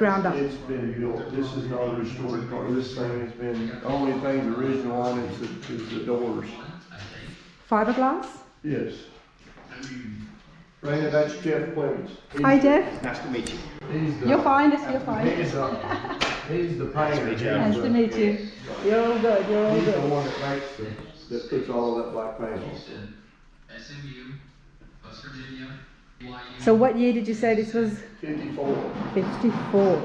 ground up? It's been built. This is not a restored car. This thing has been, the only thing original on it is the doors. Fiberglass? Yes. Raina, that's Jeff Plymouth. Hi, Jeff. Nice to meet you. You're fine, you're fine. He's the painter. Nice to meet you. You're all good, you're all He's the good. one that makes that puts all of that black paint on. SMU, West Virginia, BYU. So what year did you say this was? 54. 54.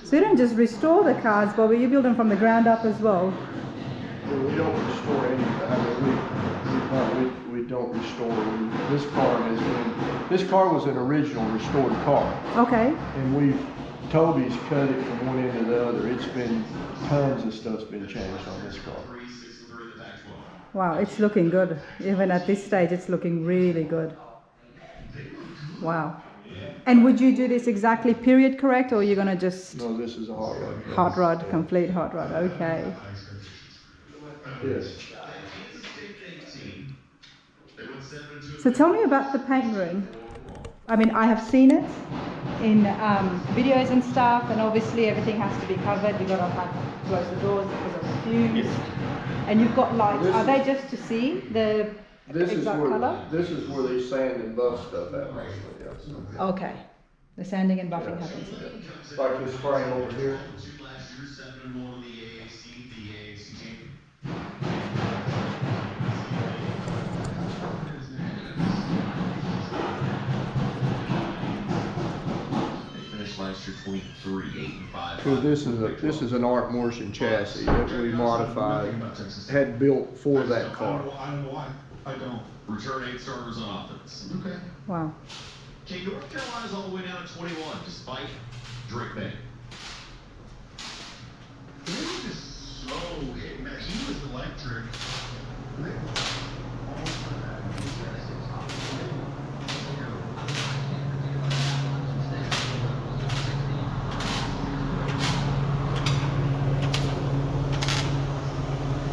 So you don't just restore the cars, Bobby, you build them from the ground up as well? We don't restore anything. I mean, we don't restore. This car was an original restored car. Okay. And Toby's cut it from one end to the other. It's been, tons of stuff's been changed on this car. Wow, it's looking good. Even at this stage, it's looking really good. Wow. And would you do this exactly period correct, or are you gonna just... No, this is a hot rod. Hot rod, complete hot rod, okay. Yes. So tell me about the paint room. I mean, I have seen it in videos and stuff, and obviously everything has to be covered. You've got to close the doors because of the fumes. And you've got lights. Are they just to see the exact color? This is where they sand and buff stuff at mostly, yes. Okay. The sanding and buffing happens here. Like this frame over here. So this is an Art Morrison chassis that we modified, had built for that car. I don't know why. I don't. Return 8 starters on offense. Okay. Wow. Okay, North Carolina's all the way down to 21, despite Drake May. He was just so hit, man. He was electric.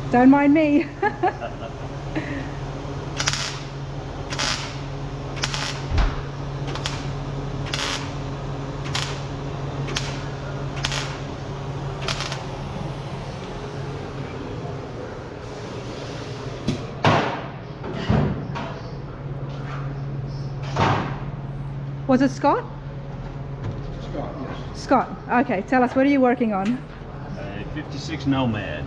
Don't mind me. Was it Scott? Scott, yes. Scott, okay, tell us, what are you working on? 56 Nomad.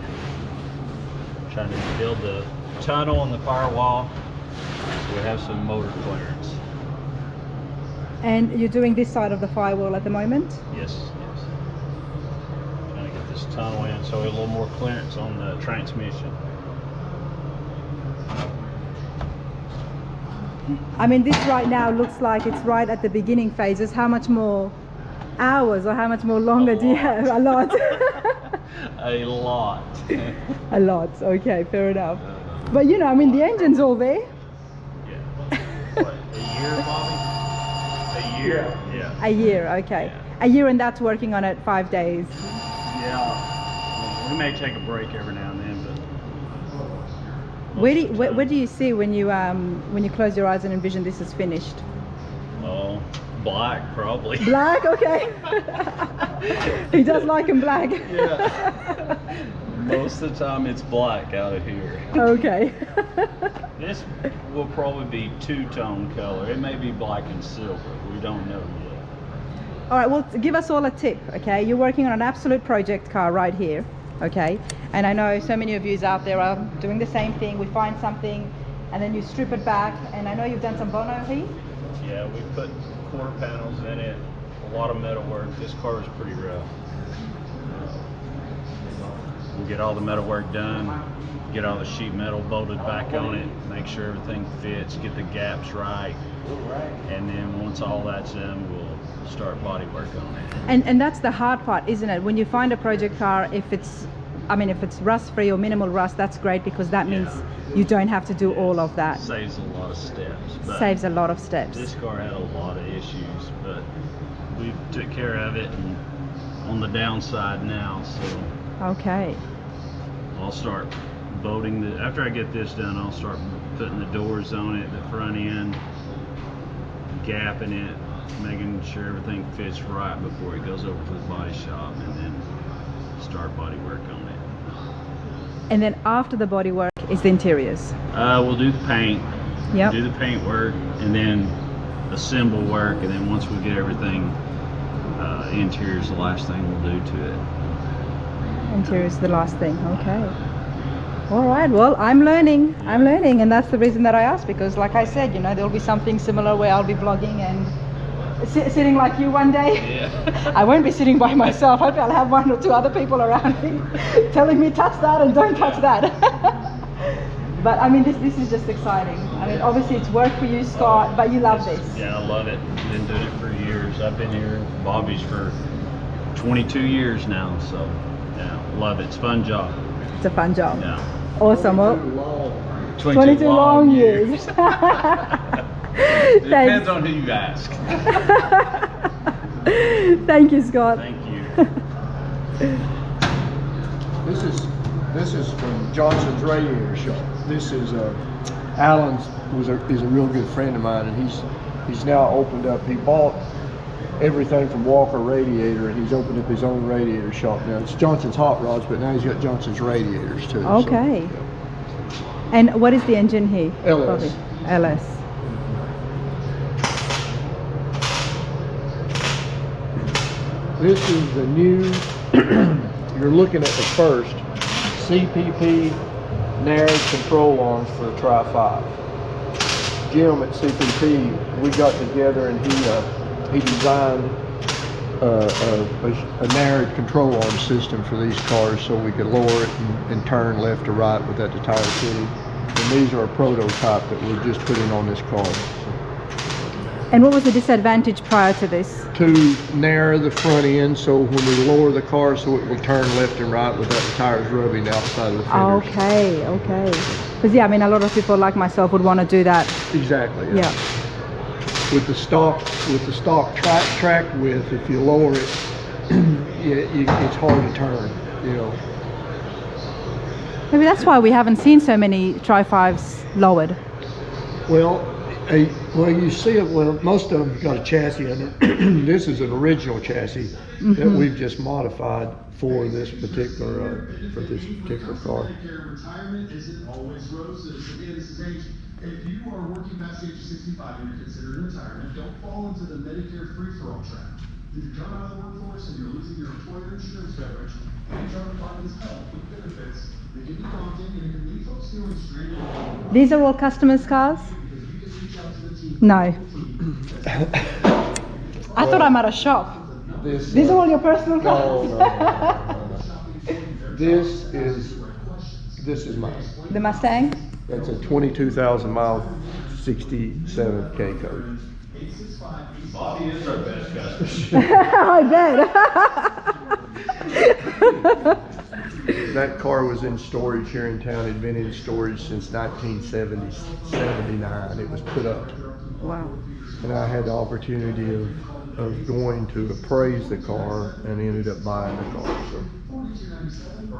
Trying to build the tunnel on the firewall so we have some motor clearance. And you're doing this side of the firewall at the moment? Yes, yes. Trying to get this tunnel in so we have a little more clearance on the transmission. I mean, this right now looks like it's right at the beginning phases. How much more hours or how much more longer do you have? A lot. A lot. A lot, okay, fair enough. But you know, I mean, the engine's all there. Yeah. What, a year, Bobby? A year? Yeah. A year, okay. Yeah. A year, and that's working on it 5 days. Yeah. We may take a break every now and then, but Where do you see when you close your eyes and envision this is finished? oh, black probably. Black, okay. He does like them black. Yeah. Most of the time it's black out of here. Okay. This will probably be two-tone color. It may be black and silver. We don't know yet. All right, well, give us all a tip, okay? You're working on an absolute project car right here, okay? And I know so many of you out there are doing the same thing. We find something and then you strip it back. And I know you've done some Bono heat. Yeah, we put quarter panels in it, a lot of metal work. This car is pretty rough. We'll get all the metal work done, get all the sheet metal bolted back on it, make sure everything fits, get the gaps right. And then once all that's done, we'll start body work on it. And that's the hard part, isn't it? When you find a project car, if it's rust free or minimal rust, that's great, because that means you don't have to do all of that. Saves a lot of steps. But saves a lot of steps. This car had a lot of issues, but we took care of it and on the downside now, so. Okay. I'll start bolting after I get this done, I'll start putting the doors on it, the front end, gapping it, making sure everything fits right before it goes over to the body shop, and then start body work on it. And then after the body work is the interiors. We'll do the paint. Yep. Do the paint work, and then assemble work, and then once we get everything, interior is the last thing we'll do to it. Interior is the last thing. Okay. All right. Well, I'm learning, and that's the reason that I asked, because like I said, you know, there'll be something similar where I'll be vlogging and sitting like you one day. Yeah. I won't be sitting by myself. Hopefully I'll have one or two other people around me telling me touch that and don't touch that. But I mean, this is just exciting. I mean, obviously it's work for you, Scott, but you love this. Yeah, I love it. Been doing it for years. I've been here at Bobby's for 22 years now, so yeah, love it. It's a fun job. It's a fun job. Yeah. Awesome. Well, 22 long years. Depends on who you ask. Thank you, Scott. Thank you. This is from Johnson's Radiator Shop. This is Alan's is a real good friend of mine, and he's now opened up. He bought everything from Walker Radiator, and he's opened up his own radiator shop now. It's Johnson's Hot Rods, but now he's got Johnson's Radiators too. Okay. So, yeah. And what is the engine here? LS. Bobby? LS. This is the new, you're looking at the first CPP narrowed control arms for a Tri-5. Jim at CPP, we got together and he designed a narrowed control arm system for these cars so we could lower it and turn left to right without the tire sitting. And these are a prototype that we're just putting on this car. And what was the disadvantage prior to this? To narrow the front end so when we lower the car so it will turn left and right without the tires rubbing outside of the fenders. Okay, okay. Because yeah, I mean, a lot of people like myself would want to do that. Exactly. Yeah. With the stock track width, if you lower it, it's hard to turn. You know. Maybe that's why we haven't seen so many Tri-5s lowered. Well, you see it. Well, most of them got a chassis in it. This is an original chassis that we've just modified for this particular car. Retirement isn't always roses. Again, this is age. If you are working past the age of 65 and you're considered retirement, don't fall into the Medicare free-for-all trap. If you come out of the workforce and you're losing your employer insurance coverage, HR department's help with benefits, they can be daunting and it can leave folks feeling stranded. These are all customers' cars? No. I thought I'm at a shop. These are all your personal cars? No. This is mine. The Mustang? That's a 22,000 mile 67 K-Code. Bobby is our best customer. I bet. That car was in storage here in town. It had been in storage since 1979. It was put up. Wow. And I had the opportunity of going to appraise the car and ended up buying the car. So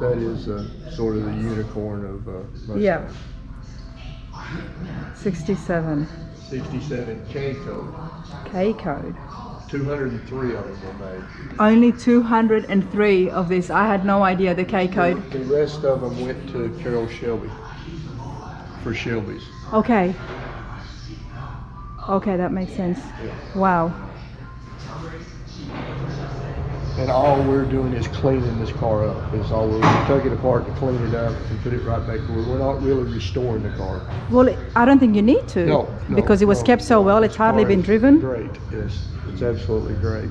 that is sort of the unicorn of Mustang. Yeah. 67. 67 K-Code. K-Code. 203 of them were made. Only 203 of this. I had no idea the K-Code. The rest of them went to Carol Shelby for Shelby's. Okay. Okay, that makes sense. Wow. And all we're doing is cleaning this car up. Is all we took it apart to clean it up and put it right back where we're not really restoring the car. Well, I don't think you need to. No, because it was kept so well. It's hardly been driven. Great, yes, it's absolutely great.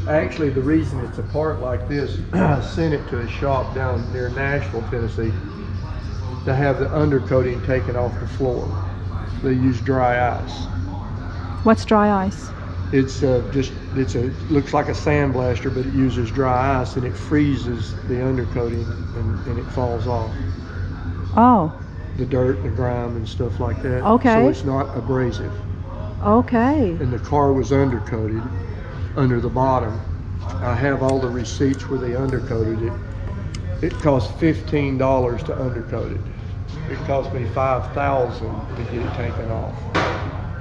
Actually, the reason it's apart like this, I sent it to a shop down near Nashville, Tennessee, to have the undercoating taken off the floor. They use dry ice. What's dry ice? It's looks like a sandblaster, but it uses dry ice and it freezes the undercoating and it falls off. Oh. The dirt, the grime and stuff like that. Okay. So it's not abrasive. Okay. And the car was undercoated under the bottom. I have all the receipts where they undercoated it. It cost $15 to undercoat it. It cost me $5,000 to get it taken off.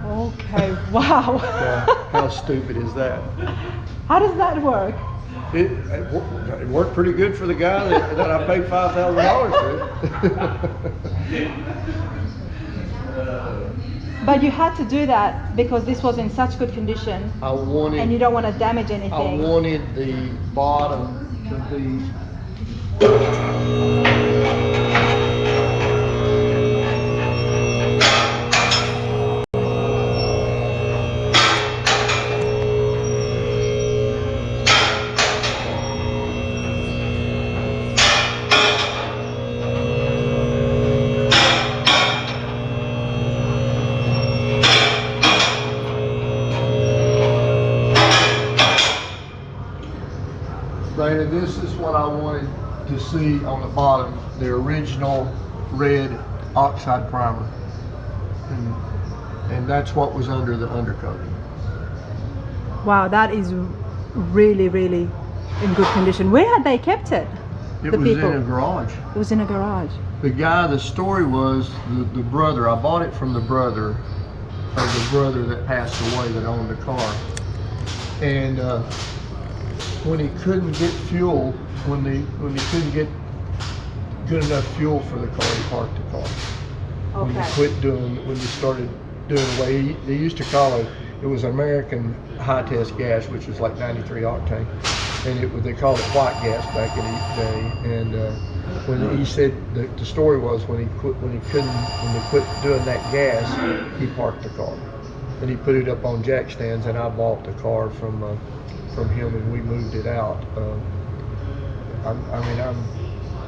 Okay, wow. Yeah, how stupid is that? How does that work? It worked pretty good for the guy that I paid $5,000 to. But you had to do that because this was in such good condition I wanted, and you don't want to damage I anything. wanted the bottom to be. Brandon, this is what I wanted to see on the bottom, the original red oxide primer. And that's what was under the undercoating. Wow, that is really, really in good condition. Where had they kept it? It The was people? in a garage. It was in a garage. The guy, the story was the brother, I bought it from the brother that passed away that owned the car. And when he couldn't get fuel, when he couldn't get good enough fuel for the car, he parked the car. When they started doing away, they used to call it was American high test gas, which was like 93 octane, and they called it white gas back in the day. And when he said the story was when they quit doing that gas, he parked the car, and he put it up on jack stands, and I bought the car from him, and we moved it out. I'm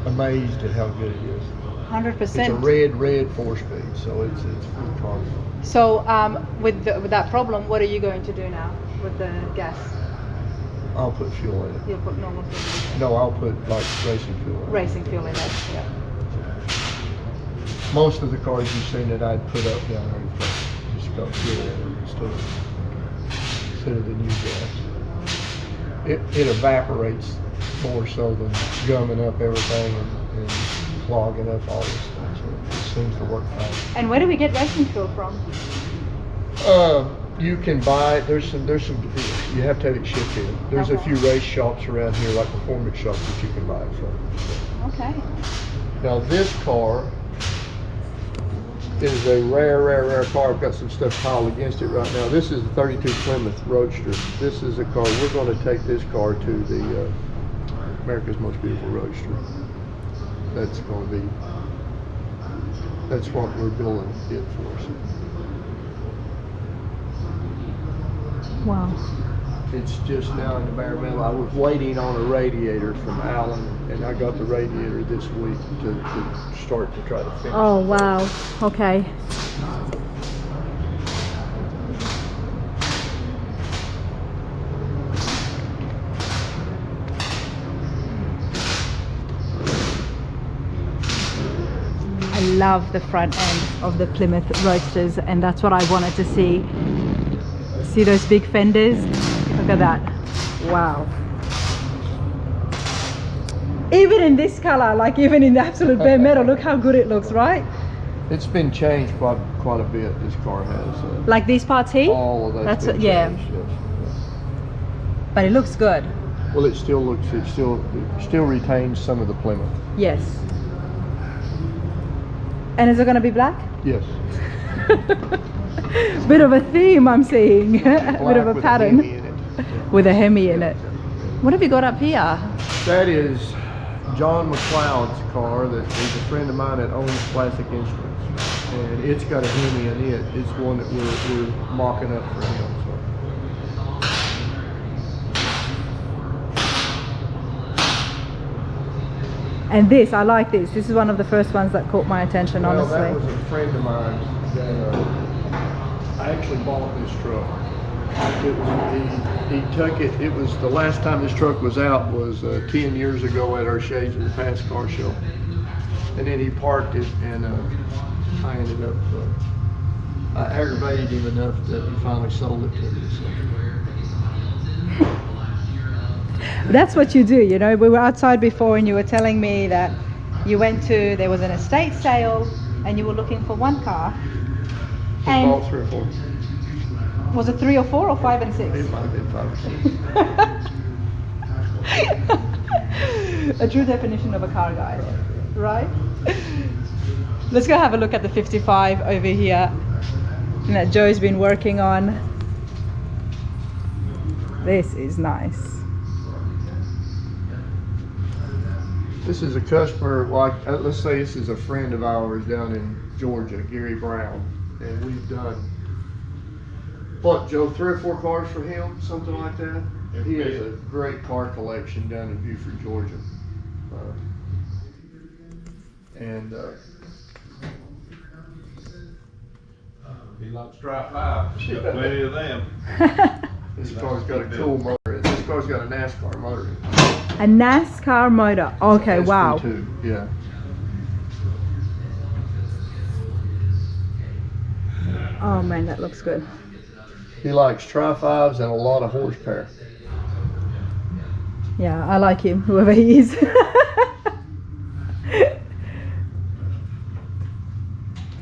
amazed at how good it is. 100%. It's a red 4-speed, so it's a good car. So with that problem, what are you going to do now with the gas? I'll put fuel in it. You'll put normal fuel in it. No, I'll put like racing fuel in it. Racing fuel in it, yeah. Most of the cars you've seen that I'd put up down there, just got fuel in it instead of the new gas. It evaporates more so than gumming up everything and clogging up all this stuff. So it seems to work fine. And where do we get racing fuel from? You can buy it. There's some. You have to have it shipped in. There's a few race shops around here, like performance shops, that you can buy it from. Okay. Now this car is a rare car. I've got some stuff piled against it right now. This is the 32 Plymouth Roadster. This is a car. We're going to take this car to the America's Most Beautiful Roadster. That's what we're building it for. So. Wow. It's just now in the bare metal. I was waiting on a radiator from Allen, and I got the radiator this week to start to try to finish. Oh, wow. Okay. I love the front end of the Plymouth Roadsters, and that's what I wanted to see. See those big fenders? Look at that. Wow. Even in this color, like even in the absolute bare metal, look how good it looks, right? It's been changed quite a bit, this car has. Like these parts here? All of that's been yeah. changed, yes. But it looks good. Well, it still retains some of the Plymouth. Yes. And is it going to be black? Yes. Bit of a theme I'm seeing. A bit of a Black pattern. with a Hemi in it. With a Hemi in it. What have you got up here? That is John McLeod's car. That is a friend of mine that owns Classic Instruments, and it's got a Hemi in it. It's one that we're mocking up for him. So. And this, I like this. This is one of the first ones that caught my attention, Well, honestly. that was a friend of mine that I actually bought this truck. He took it. It was the last time this truck was out was 10 years ago at our Shades of the Past car show, and then he parked it, and I ended up I aggravated him enough that he finally sold it to me. So. That's what you do, you know. We were outside before and you were telling me that there was an estate sale and you were looking for one car. He bought 3 or 4. Was it 3 or 4 or 5 and 6? It might have been 5 or 6. A true definition of a car guy, right? Let's go have a look at the 55 over here that Joe's been working on. This is nice. This is a customer, like, let's say this is a friend of ours down in Georgia, Gary Brown, and we've done, what, Joe, 3 or 4 cars for him, something like that? And he has a great car collection down in Beaufort, Georgia. He likes to try 5. Got plenty of them. This car's got a cool motor. This car's got a NASCAR motor in it. A NASCAR motor. Okay, wow. SP2, yeah. Oh man, that looks good. He likes tri-5s and a lot of horsepower. Yeah, I like him, whoever he is.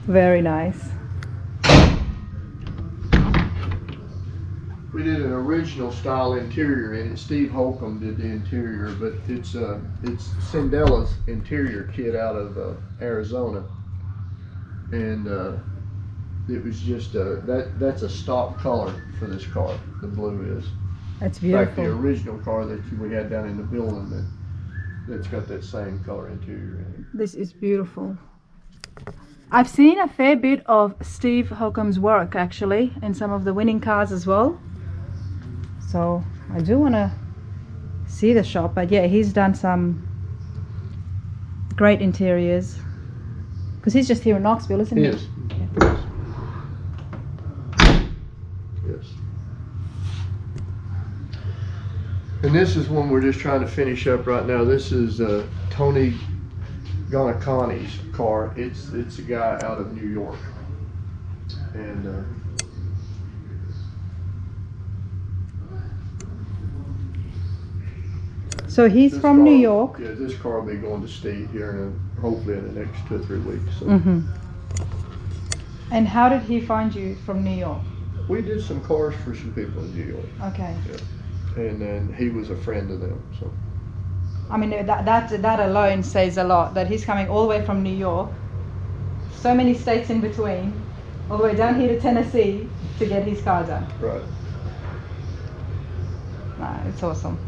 Very nice. We did an original style interior in it. Steve Holcomb did the interior, but it's Cindella's interior kit out of Arizona, and it was just that's a stock color for this car. The blue is. That's In fact, beautiful. the original car that we had down in the building that's got that same color interior in it. This is beautiful. I've seen a fair bit of Steve Holcomb's work actually in some of the winning cars as well. So I do want to see the shop, but yeah, he's done some great interiors. Because he's just here in Knoxville, isn't he? Yes. Yes. And this is one we're just trying to finish up right now. This is Tony Ganacani's car. It's a guy out of New York, and So he's this from car- New York. Yeah, this car will be going to Steve here hopefully in the next 2 or 3 weeks. So. Mm-hmm. And how did he find you from New York? We did some cars for some people in New York, Okay. and then he was a friend of them. So I mean, that alone says a lot, that he's coming all the way from New York, so many states in between, all the way down here to Tennessee to get his car done. right. Nah, it's awesome.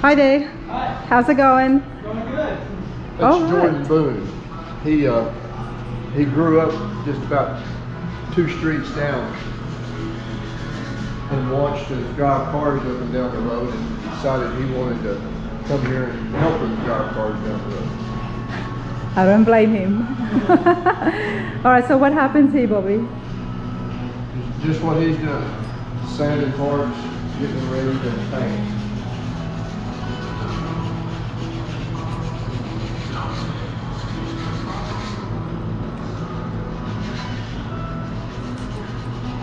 Hi there. Hi, How's it going? going good. That's All Jordan right. Boone. He grew up just about 2 streets down and watched us drive cars up and down the road and decided he wanted to come here and help us drive cars down the road. I don't blame him. All right, so what happens here, Bobby? Just what he's done. Sanding cars, getting them ready to paint.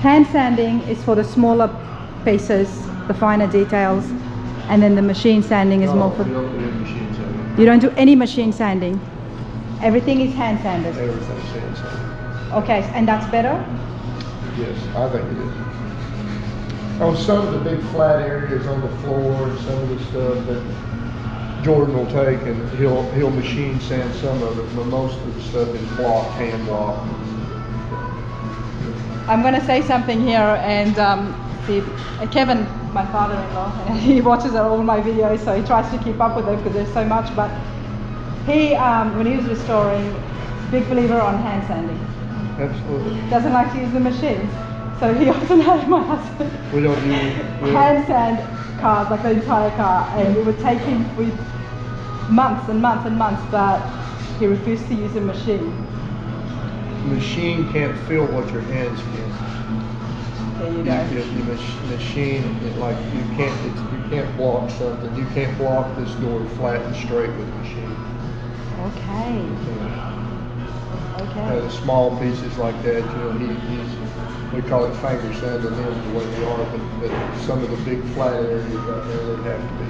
Hand sanding is for the smaller pieces, the finer details, and then the machine sanding is more for... We don't do machine sanding. You don't do any machine sanding. Everything is hand sanded. Everything's hand sanded. Okay, and that's better? Yes, I think it is. On some of the big flat areas on the floor and some of the stuff that Jordan will take and he'll machine sand some of it, but most of the stuff is block, hand block. I'm going to say something here, and see, Kevin, my father-in-law, and he watches all my videos, so he tries to keep up with them because there's so much, but he, when he was restoring, big believer on hand sanding. Absolutely. Doesn't like to use the machine. So he often had my husband We don't use hand sand cars, like the entire car, and it would take him with months and months and months, but he refused to use a machine. Machine can't feel what your hands can. There you You go. machine, you can't block something. You can't block this door flat and straight with a machine. Okay. Okay. Small pieces like that, we call it finger sanding them the way they are, but some of the big flat areas right there, they have to be.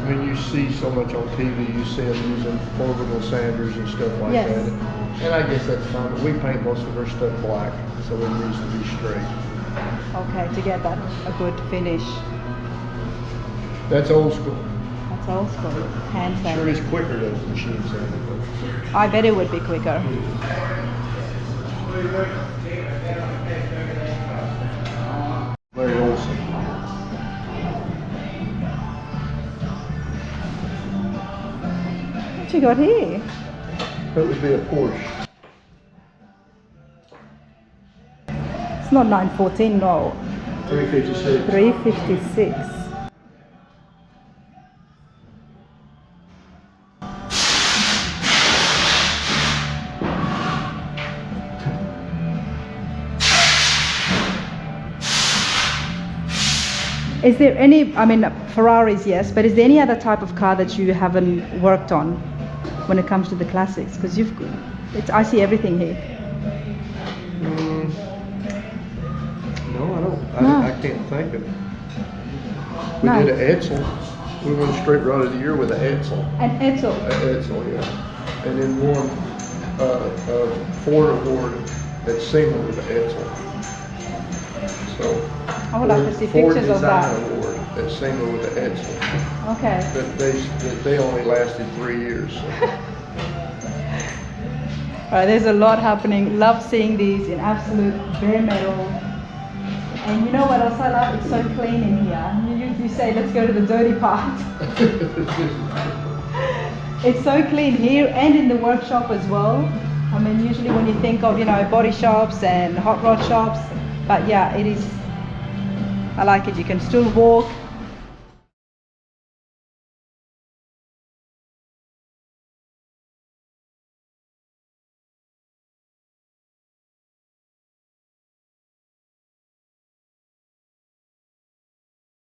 When you see so much on TV, you see them using orbital sanders and stuff like Yes. that. And I guess that's fine, but we paint most of our stuff black, so it needs to be straight. Okay, to get that a good finish. That's old school. That's old school. Hand Sure sanding. is quicker than machine sanding. I bet it would be quicker. Larry Olson. What you got here? That would be a Porsche. It's not 914, no. 356. 356. Is there any, I mean, Ferraris, yes, but is there any other type of car that you haven't worked on when it comes to the classics? Because I see everything here. No, I don't. No. I can't think of it. We No. did an Edsel. We won Straight Rod of the Year with an Edsel. And Edsel. Edsel, yeah. And then won a Ford Award at SEMA with an Edsel. So. I would like to see Ford pictures of Design that. Award at SEMA with the Edsel. Okay. But they only lasted 3 years. So. All right, there's a lot happening. Love seeing these in absolute bare metal. And you know what else I love? It's so clean in here. You say, let's go to the dirty part. It's so clean here and in the workshop as well. I mean, usually when you think of, body shops and hot rod shops, but yeah, it is, I like it. You can still walk,